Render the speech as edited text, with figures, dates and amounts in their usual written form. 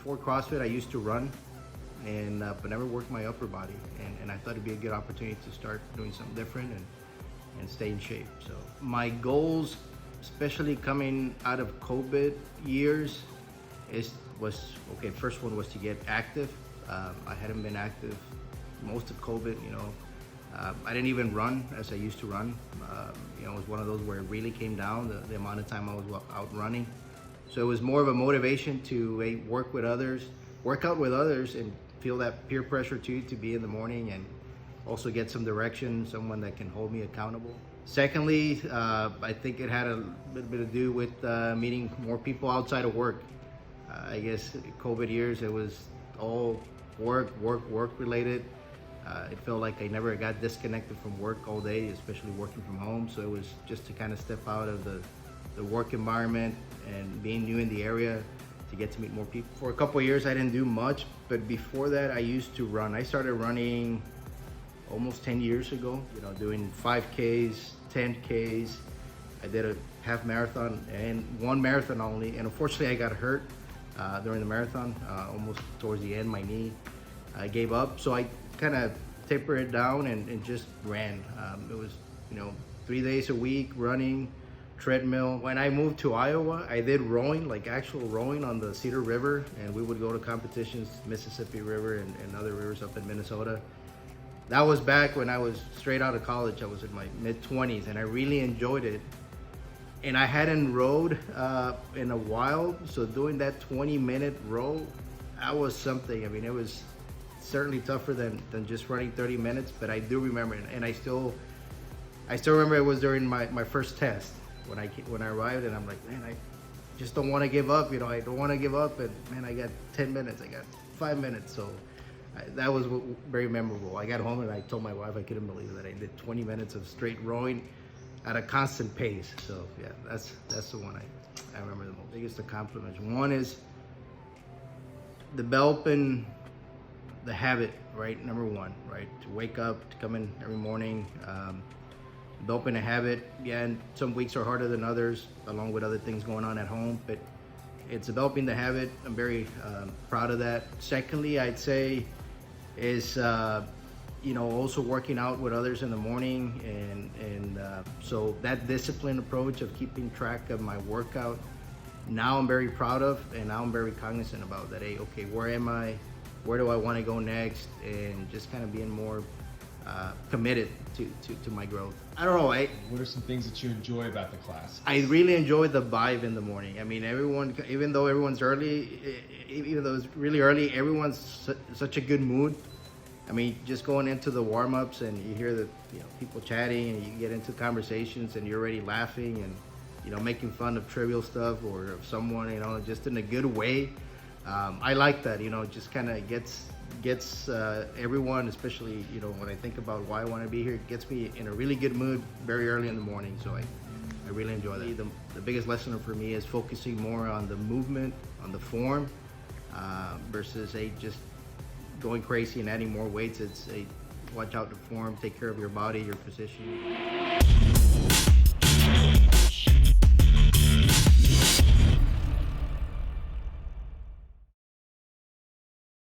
before CrossFit, I used to run, and but never worked my upper body, and I thought it'd be a good opportunity to start doing something different and stay in shape. So my goals, especially coming out of COVID years, was okay. First one was to get active. I hadn't been active most of COVID. I didn't even run as I used to run. It was one of those where it really came down the amount of time I was out running. So it was more of a motivation to work out with others, and feel that peer pressure too, to be in the morning and also get some direction, someone that can hold me accountable. Secondly, I think it had a little bit to do with meeting more people outside of work. I guess COVID years, it was all work related. It felt like I never got disconnected from work all day, especially working from home. So it was just to kind of step out of the work environment and being new in the area to get to meet more people. For a couple of years, I didn't do much, but before that, I used to run. I started running almost 10 years ago, doing 5Ks, 10Ks. I did a half marathon and one marathon only. And unfortunately, I got hurt during the marathon, almost towards the end. My knee gave up. So I kind of tapered it down and just ran. It was, 3 days a week running, treadmill. When I moved to Iowa, I did rowing, like actual rowing on the Cedar River, and we would go to competitions, Mississippi River and other rivers up in Minnesota. That was back when I was straight out of college. I was in my mid-20s, and I really enjoyed it. And I hadn't rowed in a while, so doing that 20-minute row, that was something. I mean, it was certainly tougher than just running 30 minutes, but I do remember it. And I still remember it was during my first test when I arrived, and I'm like, man, I just don't want to give up. I don't want to give up, and man, I got 10 minutes, I got 5 minutes. So that was very memorable. I got home and I told my wife I couldn't believe that I did 20 minutes of straight rowing at a constant pace. So yeah, that's the one I remember the most. Biggest accomplishments. One is developing the habit, right? Number one, right? To wake up, to come in every morning, developing a habit. Yeah, and some weeks are harder than others, along with other things going on at home, but it's developing the habit. I'm very proud of that. Secondly, I'd say is also working out with others in the morning, and so that disciplined approach of keeping track of my workout, now I'm very proud of, and now I'm very cognizant about that. Hey, okay, where am I? Where do I want to go next? And just kind of being more committed to my growth. I don't know. What are some things that you enjoy about the class? I really enjoy the vibe in the morning. I mean, everyone, even though everyone's early, even though it's really early, everyone's such a good mood. I mean, just going into the warm-ups and you hear the people chatting, and you get into conversations and you're already laughing and making fun of trivial stuff or of someone, just in a good way. I like that. Just kind of gets everyone, especially when I think about why I want to be here, it gets me in a really good mood very early in the morning. So I really enjoy that. The biggest lesson for me is focusing more on the movement, on the form, versus just going crazy and adding more weights. It's watch out the form, take care of your body, your position.